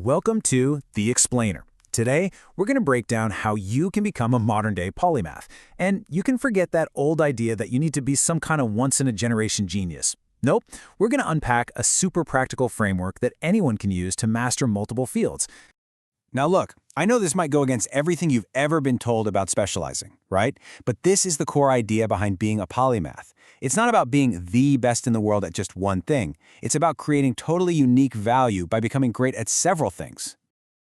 Welcome to The Explainer. Today, we're going to break down how you can become a modern-day polymath, and you can forget that old idea that you need to be some kind of once-in-a-generation genius. Nope, we're going to unpack a super practical framework that anyone can use to master multiple fields. Now look, I know this might go against everything you've ever been told about specializing, right? But this is the core idea behind being a polymath. It's not about being the best in the world at just one thing. It's about creating totally unique value by becoming great at several things.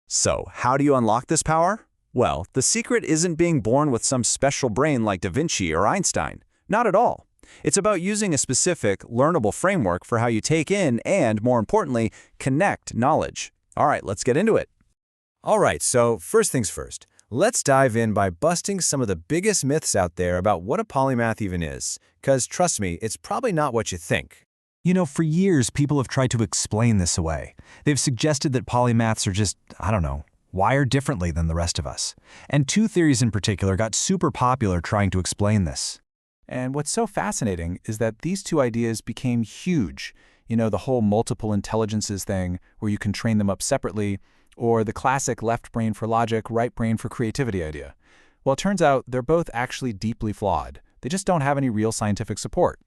So, how do you unlock this power? Well, the secret isn't being born with some special brain like Da Vinci or Einstein. Not at all. It's about using a specific, learnable framework for how you take in and, more importantly, connect knowledge. All right, let's get into it. All right, so first things first. Let's dive in by busting some of the biggest myths out there about what a polymath even is. Because trust me, it's probably not what you think. You know, for years, people have tried to explain this away. They've suggested that polymaths are just, wired differently than the rest of us. And two theories in particular got super popular trying to explain this. And what's so fascinating is that these two ideas became huge. You know, the whole multiple intelligences thing, where you can train them up separately, or the classic left brain for logic, right brain for creativity idea. Well, it turns out they're both actually deeply flawed. They just don't have any real scientific support.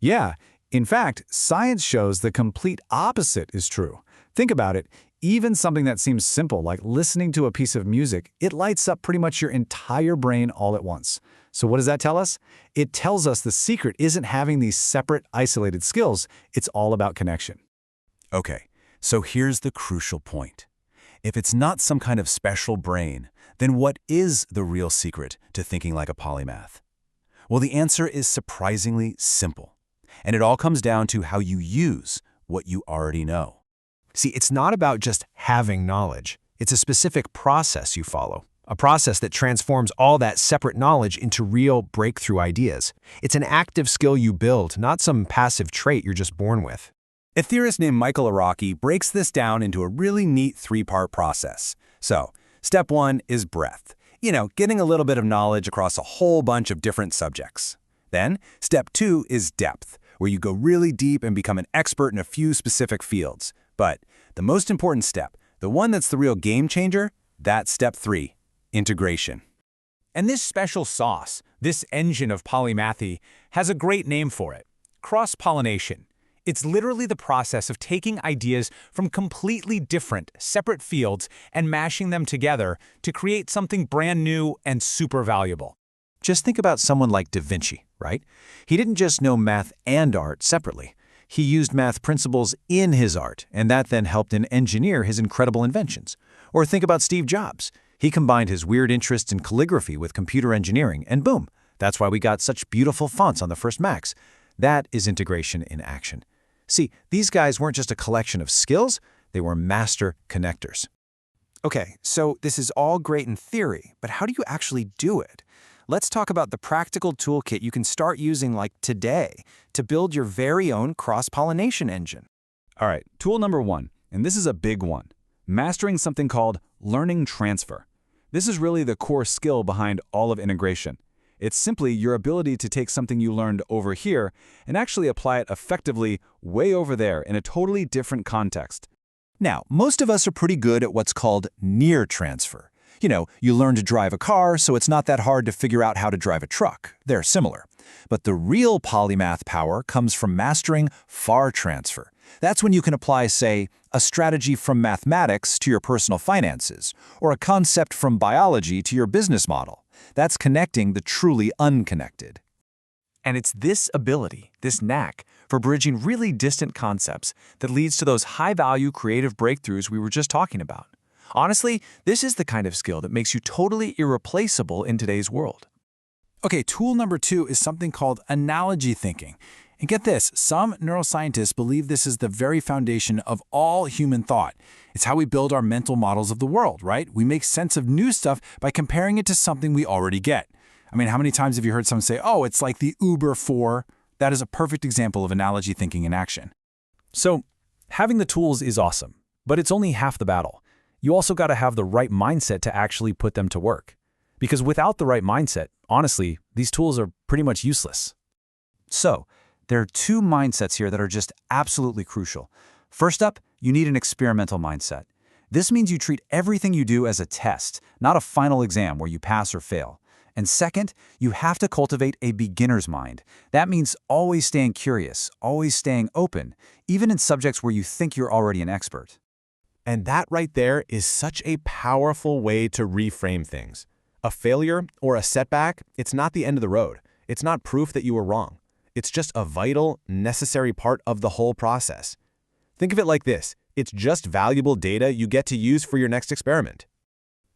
Yeah, in fact, science shows the complete opposite is true. Think about it. Even something that seems simple, like listening to a piece of music, it lights up pretty much your entire brain all at once. So what does that tell us? It tells us the secret isn't having these separate, isolated skills. It's all about connection. Okay, so here's the crucial point. If it's not some kind of special brain, then what is the real secret to thinking like a polymath? Well, the answer is surprisingly simple. And it all comes down to how you use what you already know. See, it's not about just having knowledge. It's a specific process you follow, a process that transforms all that separate knowledge into real breakthrough ideas. It's an active skill you build, not some passive trait you're just born with. A theorist named Michael Araki breaks this down into a really neat three-part process. So, step one is breadth. You know, getting a little bit of knowledge across a whole bunch of different subjects. Then, step two is depth, where you go really deep and become an expert in a few specific fields. But the most important step, the one that's the real game changer, that's step three, integration. And this special sauce, this engine of polymathy, has a great name for it: cross-pollination. It's literally the process of taking ideas from completely different, separate fields and mashing them together to create something brand new and super valuable. Just think about someone like Da Vinci, right? He didn't just know math and art separately. He used math principles in his art, and that then helped him engineer his incredible inventions. Or think about Steve Jobs. He combined his weird interest in calligraphy with computer engineering, and boom, that's why we got such beautiful fonts on the first Macs. That is integration in action. See, these guys weren't just a collection of skills, they were master connectors. Okay, so this is all great in theory, but how do you actually do it? Let's talk about the practical toolkit you can start using like today to build your very own cross-pollination engine. All right, tool number one, and this is a big one, mastering something called learning transfer. This is really the core skill behind all of integration. It's simply your ability to take something you learned over here and actually apply it effectively way over there in a totally different context. Now, most of us are pretty good at what's called near transfer. You know, you learn to drive a car, so it's not that hard to figure out how to drive a truck. They're similar. But the real polymath power comes from mastering far transfer. That's when you can apply, say, a strategy from mathematics to your personal finances, or a concept from biology to your business model. That's connecting the truly unconnected. And it's this ability, this knack, for bridging really distant concepts that leads to those high-value creative breakthroughs we were just talking about. Honestly, this is the kind of skill that makes you totally irreplaceable in today's world. Okay, tool number two is something called analogy thinking. And get this, some neuroscientists believe this is the very foundation of all human thought. It's how we build our mental models of the world, right? We make sense of new stuff by comparing it to something we already get. I mean, how many times have you heard someone say, oh, it's like the Uber for? That is a perfect example of analogy thinking in action. So, having the tools is awesome, but it's only half the battle. You also got to have the right mindset to actually put them to work. Because without the right mindset, honestly, these tools are pretty much useless. So, there are two mindsets here that are just absolutely crucial. First up, you need an experimental mindset. This means you treat everything you do as a test, not a final exam where you pass or fail. And second, you have to cultivate a beginner's mind. That means always staying curious, always staying open, even in subjects where you think you're already an expert. And that right there is such a powerful way to reframe things. A failure or a setback, it's not the end of the road. It's not proof that you were wrong. It's just a vital, necessary part of the whole process. Think of it like this. It's just valuable data you get to use for your next experiment.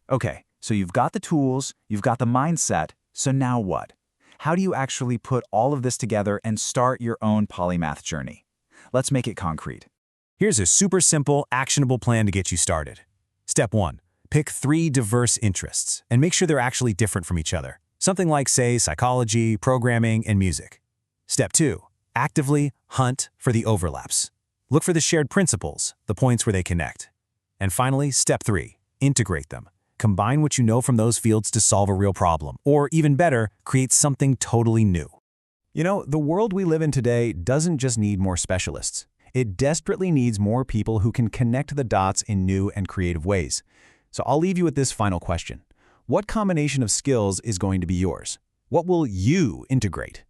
Okay, so you've got the tools, you've got the mindset, so now what? How do you actually put all of this together and start your own polymath journey? Let's make it concrete. Here's a super simple, actionable plan to get you started. Step 1. Pick 3 diverse interests and make sure they're actually different from each other. Something like, say, psychology, programming, and music. Step 2. Actively hunt for the overlaps. Look for the shared principles, the points where they connect. And finally, Step 3. Integrate them. Combine what you know from those fields to solve a real problem, or even better, create something totally new. You know, the world we live in today doesn't just need more specialists. It desperately needs more people who can connect the dots in new and creative ways. So I'll leave you with this final question. What combination of skills is going to be yours? What will you integrate?